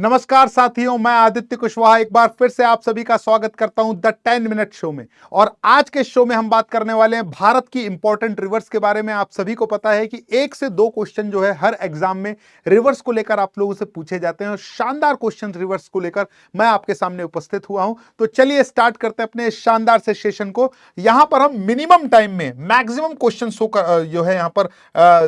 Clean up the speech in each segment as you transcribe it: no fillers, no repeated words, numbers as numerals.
नमस्कार साथियों, मैं आदित्य कुशवाहा एक बार फिर से आप सभी का स्वागत करता हूं द 10 मिनट शो में। और आज के शो में हम बात करने वाले हैं भारत की इंपॉर्टेंट रिवर्स के बारे में। आप सभी को पता है कि 1 से 2 क्वेश्चन जो है हर एग्जाम में रिवर्स को लेकर आप लोगों से पूछे जाते हैं और शानदार क्वेश्चन रिवर्स को लेकर मैं आपके सामने उपस्थित हुआ हूं। तो चलिए स्टार्ट करते हैं अपने शानदार से सेशन को। यहां पर हम मिनिमम टाइम में मैक्सिमम क्वेश्चन जो है यहां पर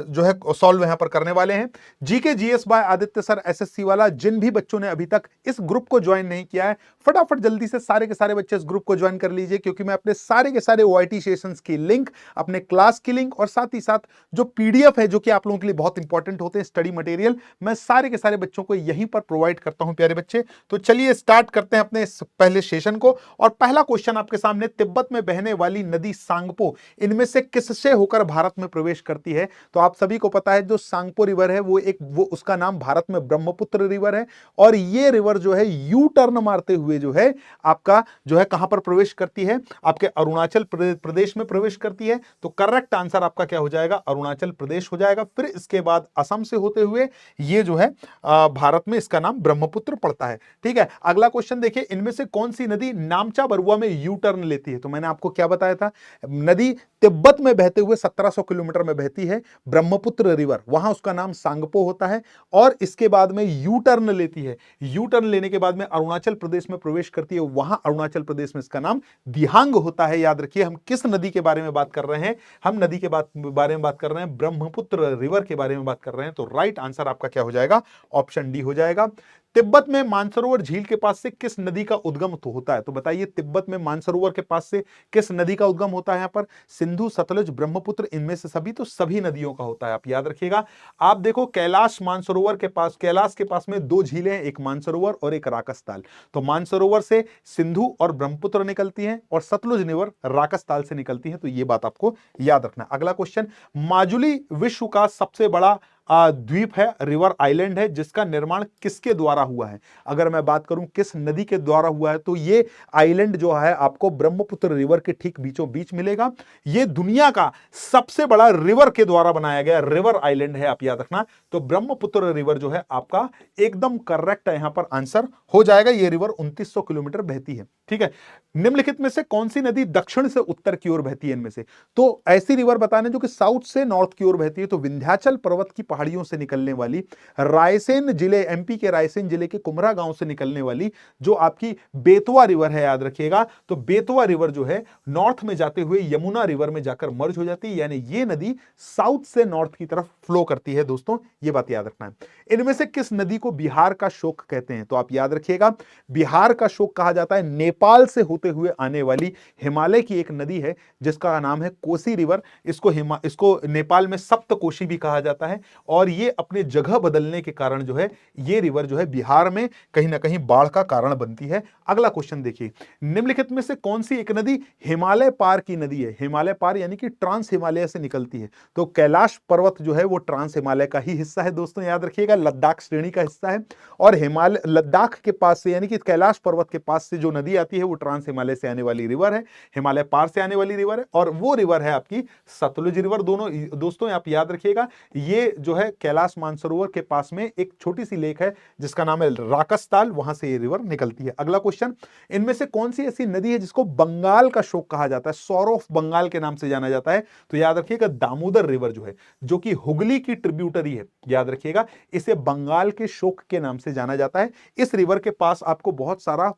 जो है सॉल्व यहां पर करने वाले हैं। GK GS bye Aditya sir SSC वाला। जिन भी बच्चों ने अभी तक इस ग्रुप को ज्वाइन नहीं किया है, फटाफट जल्दी से सारे के सारे बच्चे इस ग्रुप को ज्वाइन कर लीजिए, क्योंकि मैं अपने सारे के सारे ओआईटी सेशंस की लिंक, अपने क्लास की लिंक और साथ ही साथ जो पीडीएफ है जो कि आप लोगों के लिए बहुत इंपॉर्टेंट होते हैं स्टडी मटेरियल, मैं सारे के सारे बच्चों को यहीं पर प्रोवाइड करता हूं प्यारे बच्चे। तो चलिए स्टार्ट करते हैं अपने इस पहले सेशन को। और पहला क्वेश्चन आपके सामने, तिब्बत में बहने वाली नदी सांगपो इनमें से किससे होकर भारत में प्रवेश करती है? तो आप सभी को पता है जो सांगपो रिवर है वो उसका नाम भारत में ब्रह्मपुत्र रिवर है। और ये रिवर जो है यू टर्न मारते हुए जो है आपका जो है कहां पर प्रवेश करती है? आपके अरुणाचल प्रदेश में प्रवेश करती है। तो करेक्ट आंसर आपका क्या हो जाएगा? अरुणाचल प्रदेश हो जाएगा। फिर इसके बाद असम से होते हुए ये जो है भारत में इसका नाम ब्रह्मपुत्र पड़ता है। ठीक है, अगला क्वेश्चन देखिए, इनमें से कौन सी नदी नामचा बरुआ में यू टर्न लेती है? तो मैंने आपको क्या बताया था, नदी तिब्बत में बहते हुए 1700 किलोमीटर में बहती है ब्रह्मपुत्र रिवर, वहां उसका नाम सांगपो होता है। और इसके बाद में यू टर्न लेती है, यू टर्न लेने के बाद में अरुणाचल प्रदेश में प्रवेश करती है, वहां अरुणाचल प्रदेश में इसका नाम दिहांग होता है। याद रखिए, हम किस नदी के बारे में बात कर रहे हैं? हम नदी के बारे में बात कर रहे हैं, ब्रह्मपुत्र रिवर के बारे में बात कर रहे हैं। तो राइट आंसर आपका क्या हो जाएगा? ऑप्शन डी हो जाएगा। तिब्बत में मानसरोवर झील के पास से किस नदी का उद्गम तो होता है? तो बताइए, तिब्बत में मानसरोवर के पास से किस नदी का उद्गम होता है? यहां पर सिंधु, सतलुज, ब्रह्मपुत्र, इनमें से सभी, तो सभी नदियों का होता है। आप याद रखिएगा। आप देखो, कैलाश मानसरोवर के पास, कैलाश के पास में 2 झीलें हैं, एक मानसरोवर और एक राकसताल। तो मानसरोवर से सिंधु और ब्रह्मपुत्र निकलती हैं और सतलुज रिवर राकसताल से निकलती है। तो ये बात आपको याद रखना। अगला क्वेश्चन, माजुली विश्व का सबसे बड़ा द्वीप है, रिवर आइलैंड है, जिसका निर्माण किसके द्वारा हुआ है? अगर मैं बात करूं किस नदी के द्वारा हुआ है, तो ये आइलैंड जो है आपको ब्रह्मपुत्र रिवर के ठीक बीचों बीच मिलेगा। ये दुनिया का सबसे बड़ा रिवर के द्वारा बनाया गया रिवर आइलैंड है, आप याद रखना। तो ब्रह्मपुत्र रिवर जो है आपका एकदम करेक्ट है, यहां पर आंसर हो जाएगा। ये रिवर 2900 किलोमीटर बहती है। ठीक है, निम्नलिखित में से कौन सी नदी दक्षिण से उत्तर की ओर बहती है? इनमें से तो ऐसी रिवर बताने जो कि साउथ से नॉर्थ की ओर बहती है। तो विंध्याचल पर्वत की पहाड़ियों से निकलने वाली, रायसेन जिले, एमपी के रायसेन जिले के कुमरा गांव से निकलने वाली जो आपकी बेतवा रिवर है, याद रखिएगा। तो बेतवा रिवर जो है नॉर्थ में जाते हुए यमुना रिवर में जाकर मर्ज हो जाती है, यानी ये नदी साउथ से नॉर्थ की तरफ फ्लो करती है। दोस्तों, ये बात याद रखना है। इनमें से किस नदी को बिहार का शोक कहते हैं? तो आप याद रखिएगा, बिहार का शोक कहा जाता है नेपाल से होते हुए आने वाली हिमालय की एक नदी है जिसका नाम है कोसी रिवर। इसको नेपाल में सप्तकोशी भी कहा जाता है। और ये अपने जगह बदलने के कारण जो है ये रिवर जो है बिहार में कहीं ना कहीं बाढ़ का कारण बनती है। अगला क्वेश्चन देखिए, निम्नलिखित में से कौन सी एक नदी हिमालय पार की नदी है? हिमालय पार यानी कि ट्रांस हिमालय से निकलती है। तो कैलाश पर्वत जो है वो ट्रांस हिमालय का ही हिस्सा है। दोस्तों, याद रखिएगा, लद्दाख श्रेणी का हिस्सा है। और हिमालय, लद्दाख के पास से यानी कि कैलाश पर्वत के पास से जो नदी आती है वो ट्रांस हिमालय से आने वाली रिवर है, हिमालय पार से आने वाली रिवर है। और वो रिवर है आपकी सतलुज रिवर। दोनों दोस्तों आप याद रखिएगा, ये जो है कैलाश मानसरोवर के पास में एक छोटी सी लेक है जिसका नाम है राकसताल, वहां से ये रिवर निकलती है। अगला क्वेश्चन, इनमें से कौन सी ऐसी नदी है जिसको बंगाल का शोक कहा जाता है, सौर ऑफ बंगाल के नाम से जाना जाता है? तो याद रखिएगा, दामोदर रिवर जो है, जो कि हुगली की ट्रिब्यूटरी है, याद रखिएगा, इसे बंगाल के शोक के नाम से जाना जाता है। इस रिवर के पास आपको बहुत सारा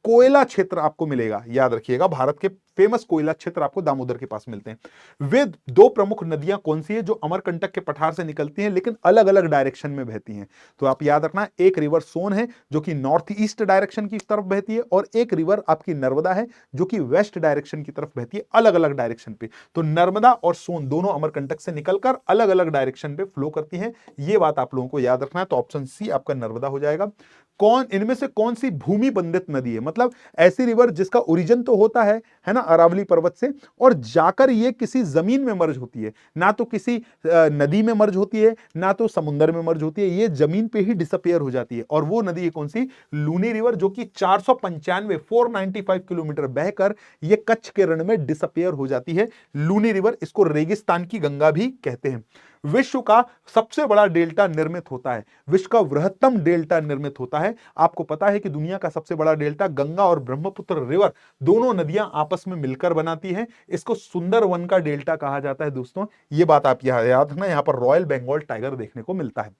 कोयला क्षेत्र आपको मिलेगा। याद रखिएगा, भारत के फेमस कोयला क्षेत्र आपको दामोदर के पास मिलते हैं। वे 2 प्रमुख नदियां कौन सी है जो अमरकंटक के पठार से निकलती हैं लेकिन अलग अलग डायरेक्शन में बहती हैं? तो आप याद रखना, एक रिवर सोन है जो कि नॉर्थ ईस्ट डायरेक्शन की तरफ बहती है, और एक रिवर आपकी नर्मदा है जो कि वेस्ट डायरेक्शन की तरफ बहती है, अलग अलग डायरेक्शन पे। तो नर्मदा और सोन दोनों अमरकंटक से निकलकर अलग अलग डायरेक्शन पे फ्लो करती हैं। ये बात आप लोगों को याद रखना है। तो ऑप्शन सी आपका नर्मदा हो जाएगा। इनमें से कौन सी भूमि बंधित नदी है? मतलब ऐसी रिवर जिसका ओरिजिन तो होता है ना, अरावली पर्वत से, और जाकर ये किसी जमीन में मर्ज होती है, ना तो किसी नदी में मर्ज होती है, ना तो समुद्र में मर्ज होती है, ये जमीन पे ही डिसअपियर हो जाती है। और वो नदी है कौन सी? लूनी रिवर, जो कि 495 किलोमीटर बहकर ये कच्छ के रण में डिसअपियर हो जाती है। लूनी रिवर, इसको रेगिस्तान की गंगा भी कहते हैं। विश्व का सबसे बड़ा डेल्टा निर्मित होता है, विश्व का वृहत्तम डेल्टा निर्मित होता है। आपको पता है कि दुनिया का सबसे बड़ा डेल्टा गंगा और ब्रह्मपुत्र रिवर दोनों नदियां आपस में मिलकर बनाती हैं। इसको सुंदरवन का डेल्टा कहा जाता है दोस्तों। ये बात आप यहां याद रखना, यहां पर रॉयल बंगाल टाइगर देखने को मिलता है।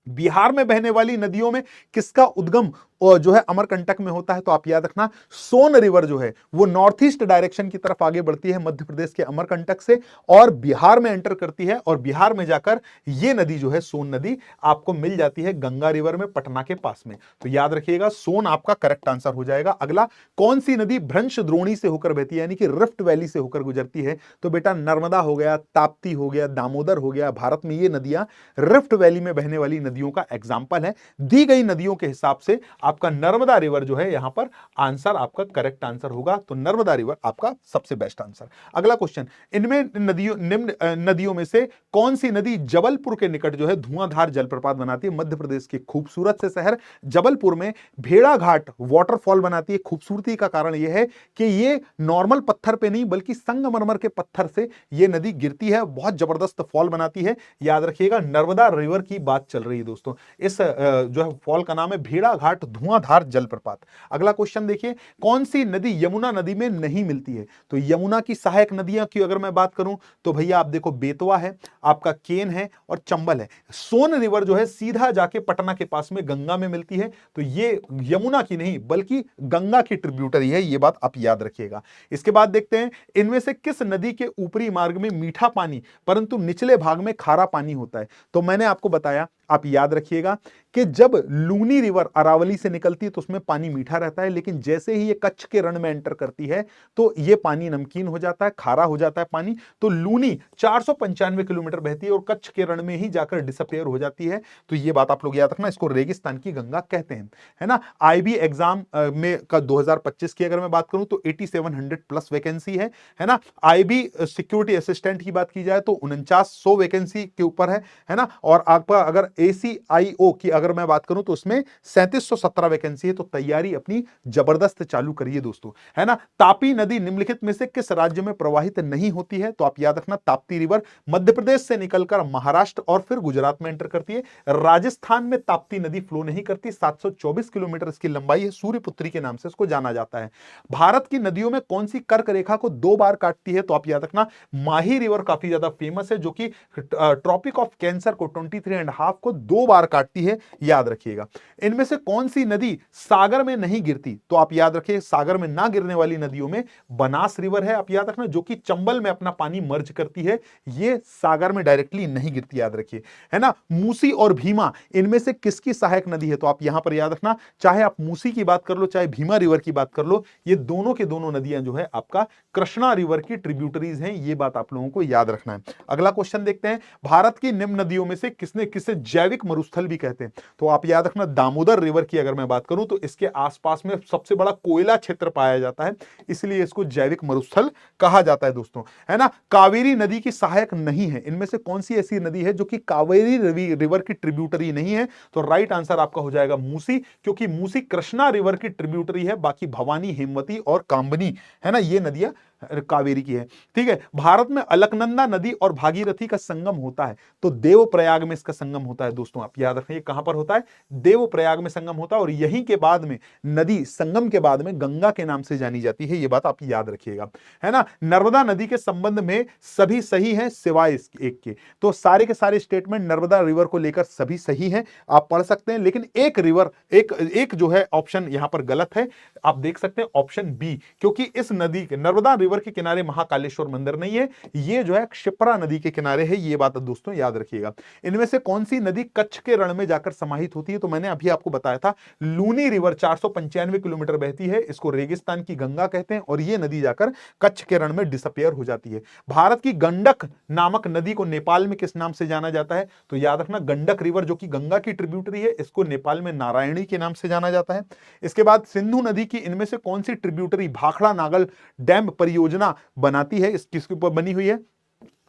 बिहार में बहने वाली नदियों में किसका उद्गम जो है अमरकंटक में होता है? तो आप याद रखना सोन रिवर जो है वो नॉर्थ ईस्ट डायरेक्शन की तरफ आगे बढ़ती है मध्य प्रदेश के अमरकंटक से और बिहार में एंटर करती है और बिहार में जाकर ये नदी जो है सोन नदी आपको मिल जाती है गंगा रिवर में पटना के पास में। तो याद रखिएगा सोन आपका करेक्ट आंसर हो जाएगा। अगला, कौन सी नदी भ्रंश द्रोणी से होकर बहती है यानी कि रिफ्ट वैली से होकर गुजरती है? तो बेटा नर्मदा हो गया, ताप्ती हो गया, दामोदर हो गया। भारत में ये नदियां रिफ्ट वैली में बहने वाली नदियों का एग्जाम्पल है। दी गई नदियों के हिसाब से आपका नर्मदा रिवर जो है यहां पर आंसर आपका करेक्ट आंसर होगा। तो नर्मदा रिवर आपका सबसे बेस्ट आंसर। अगला क्वेश्चन, इनमें नदियों निम्न नदियों में से कौन सी नदी जबलपुर के निकट जो है धुआंधार जलप्रपात बनाती है? मध्य प्रदेश के खूबसूरत से शहर जबलपुर में भेड़ाघाट वाटरफॉल बनाती है। खूबसूरती का कारण यह है कि ये नॉर्मल पत्थर पे नहीं बल्कि संगमरमर के पत्थर से ये नदी गिरती है, बहुत जबरदस्त फॉल बनाती है। याद रखिएगा नर्मदा रिवर की बात चल रही है दोस्तों। इस जो है फॉल का नाम है भेड़ाघाट धुआंधार जलप्रपात। अगला क्वेश्चन देखिए, कौन सी नदी यमुना नदी में नहीं मिलती है? तो यमुना की सहायक नदियां की अगर मैं बात करूं तो भैया आप देखो बेतवा है, आपका केन है और चंबल है। सोन रिवर जो है सीधा जाके पटना के पास में गंगा में मिलती है। तो ये यमुना की नहीं बल्कि गंगा की ट्रिब्यूटरी है, ये बात आप याद रखिएगा। इसके बाद देखते हैं इनमें से किस नदी के ऊपरी मार्ग में मीठा पानी परंतु निचले भाग में खारा पानी होता है? तो मैंने आपको बताया, आप याद रखिएगा कि जब लूनी रिवर अरावली से निकलती है तो उसमें पानी मीठा रहता है, लेकिन जैसे ही ये कच्छ के रण में एंटर करती है तो ये पानी नमकीन हो जाता है, खारा हो जाता है पानी। तो लूनी 495 किलोमीटर बहती है और कच्छ के रण में ही जाकर डिसअपियर हो जाती है। तो ये बात आप लोग याद रखना, इसको रेगिस्तान की गंगा कहते हैं, है ना। आईबी एग्जाम में का 2025 की अगर मैं बात करूं तो 8700 प्लस वैकेंसी है ना। आईबी सिक्योरिटी असिस्टेंट की बात की जाए तो 4900 वैकेंसी के ऊपर है ना। और आपका अगर ACIO की अगर मैं बात करूं तो उसमें 3717 वैकेंसी है। तो तैयारी अपनी जबरदस्त चालू करिए दोस्तों, है ना। तापी नदी निम्नलिखित में से किस राज्य में प्रवाहित नहीं होती है? तो आप याद रखना ताप्ती रिवर मध्य प्रदेश से निकलकर महाराष्ट्र और फिर गुजरात में एंटर करती है। राजस्थान में ताप्ती नदी फ्लो नहीं करती। 724 किलोमीटर इसकी लंबाई है, सूर्यपुत्री के नाम से इसको जाना जाता है। भारत की नदियों में कौन सी कर्क रेखा को 2 बार काटती है? तो आप याद रखना माही रिवर काफी ज्यादा फेमस है जो कि ट्रॉपिक ऑफ कैंसर को 23.5 को 2 बार काटती है, याद रखिएगा। इनमें से कौन सी नदी सागर में नहीं गिरती? तो आप याद रखिए सागर में ना गिरने वाली नदियों में बनास रिवर है, आप याद रखना, जो कि चंबल में अपना पानी मर्ज करती है, ये सागर में डायरेक्टली नहीं गिरती, याद रखिए, है ना। मूसी और भीमा इनमें से किसकी सहायक नदी है? तो आप यहां पर याद रखना, चाहे आप मूसी की बात कर लो चाहे भीमा रिवर की बात कर लो, ये दोनों के दोनों नदियां जो है आपका कृष्णा रिवर की ट्रिब्यूटरीज हैं, ये बात आप लोगों को याद रखना है। अगला क्वेश्चन देखते हैं, भारत की निम्न नदियों में से किसे जैविक मरुस्थल भी कहते हैं? तो आप याद रखना दामोदर रिवर की अगर मैं बात करूं तो इसके आसपास में सबसे बड़ा कोयला क्षेत्र पाया जाता है, इसलिए इसको जैविक मरुस्थल कहा जाता है दोस्तों, है ना। कावेरी नदी की सहायक नहीं है, इनमें से कौन सी ऐसी नदी है जो कि कावेरी रिवर की ट्रिब्यूटरी नहीं है? तो राइट आंसर आपका हो जाएगा मूसी, क्योंकि मूसी कृष्णा रिवर की ट्रिब्यूटरी है, बाकी भवानी, हेमवती और कामबनी, है ना, ये नदियां कावेरी की है, ठीक है। भारत में अलकनंदा नदी और भागीरथी का संगम होता है, तो देवप्रयाग में इसका संगम होता है दोस्तों, आप याद रखिए कहां पर होता है? देवप्रयाग में संगम होता है, और यहीं के बाद में नदी संगम के बाद में गंगा के नाम से जानी जाती है, ये बात आप याद रखिएगा, है ना। नर्मदा नदी के संबंध में सभी सही हैं सिवाय एक के, तो सारे के सारे स्टेटमेंट नर्मदा रिवर को लेकर सभी सही हैं, आप पढ़ सकते हैं, लेकिन एक जो है ऑप्शन यहां पर गलत है, आप देख सकते हैं ऑप्शन बी, क्योंकि इस नदी के नर्मदा रिवर के किनारे महाकालेश्वर मंदिर नहीं है, ये जो है क्षिप्रा नदी के किनारे है, ये बात दोस्तों याद रखिएगा। इनमें से कौन सी नदी कच्छ के रण में जाकर समाहित होती है? तो मैंने अभी आपको बताया था लूनी रिवर 495 किलोमीटर बहती है, इसको रेगिस्तान की गंगा कहते हैं, और ये नदी जाकर कच्छ के रण में डिसअपियर हो जाती है। भारत की गंडक नामक नदी को नेपाल में किस नाम से जाना जाता है? तो याद रखना गंडक रिवर जो कि गंगा की ट्रिब्यूटरी है, इसको नेपाल में नारायणी के नाम से जाना जाता है। इसके बाद सिंधु नदी की इनमें से कौन सी ट्रिब्यूटरी भाखड़ा नागल डैम परियोजना बनाती है, किसके ऊपर बनी हुई है?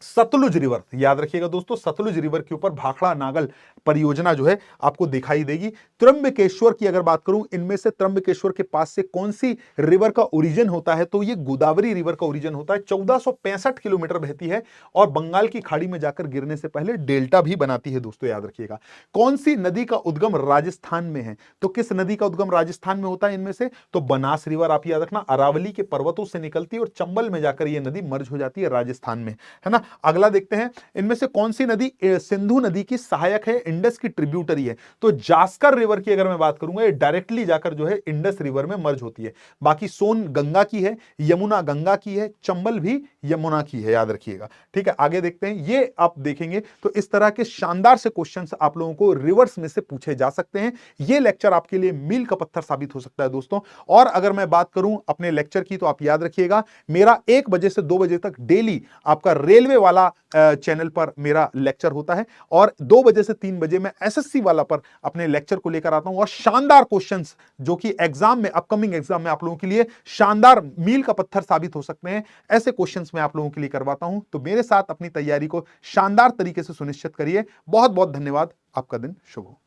सतलुज रिवर, याद रखिएगा दोस्तों, सतलुज रिवर के ऊपर भाखड़ा नागल परियोजना जो है आपको दिखाई देगी। त्र्यंबकेश्वर की अगर बात करूं, इनमें से त्र्यंबकेश्वर के पास से कौन सी रिवर का ओरिजिन होता है, तो ये गोदावरी रिवर का ओरिजिन होता है। 1465 किलोमीटर बहती है और बंगाल की खाड़ी में जाकर गिरने से पहले डेल्टा भी बनाती है दोस्तों, याद रखिएगा। कौन सी नदी का उद्गम राजस्थान में है, तो किस नदी का उद्गम राजस्थान में होता है इनमें से, तो बनास रिवर, आप याद रखना, अरावली के पर्वतों से निकलती है और चंबल में जाकर यह नदी मर्ज हो जाती है राजस्थान में, है ना। अगला देखते हैं, इनमें से कौन सी नदी सिंधु नदी की सहायक है, इंडस की ट्रिब्यूटरी है, तो जास्कर रिवर की अगर मैं बात करूंगा, ये डायरेक्टली जाकर जो है इंडस रिवर में मर्ज होती है। बाकी सोन गंगा की है, यमुना गंगा की है, चंबल भी यमुना की है, याद रखिएगा। ठीक है, आगे देखते हैं, ये आप देखेंगे तो इस तरह के शानदार से क्वेश्चंस आप लोगों को रिवर्स में से पूछे जा सकते हैं। ये लेक्चर आपके लिए मील का पत्थर साबित हो सकता है दोस्तों। और अगर मैं बात करूं अपने लेक्चर की, तो आप याद रखिएगा, मेरा 1 बजे से 2 बजे तक डेली आपका रेलवे वाला चैनल पर मेरा लेक्चर होता है, और 2 बजे से 3 बजे मैं एसएससी वाला पर अपने लेक्चर को लेकर आता हूं, और शानदार क्वेश्चंस जो कि एग्जाम में, अपकमिंग एग्जाम में आप लोगों के लिए शानदार मील का पत्थर साबित हो सकते हैं, ऐसे क्वेश्चंस मैं आप लोगों के लिए करवाता हूं। तो मेरे साथ अपनी तैयारी को शानदार तरीके से सुनिश्चित करिए। बहुत बहुत धन्यवाद, आपका दिन शुभ हो।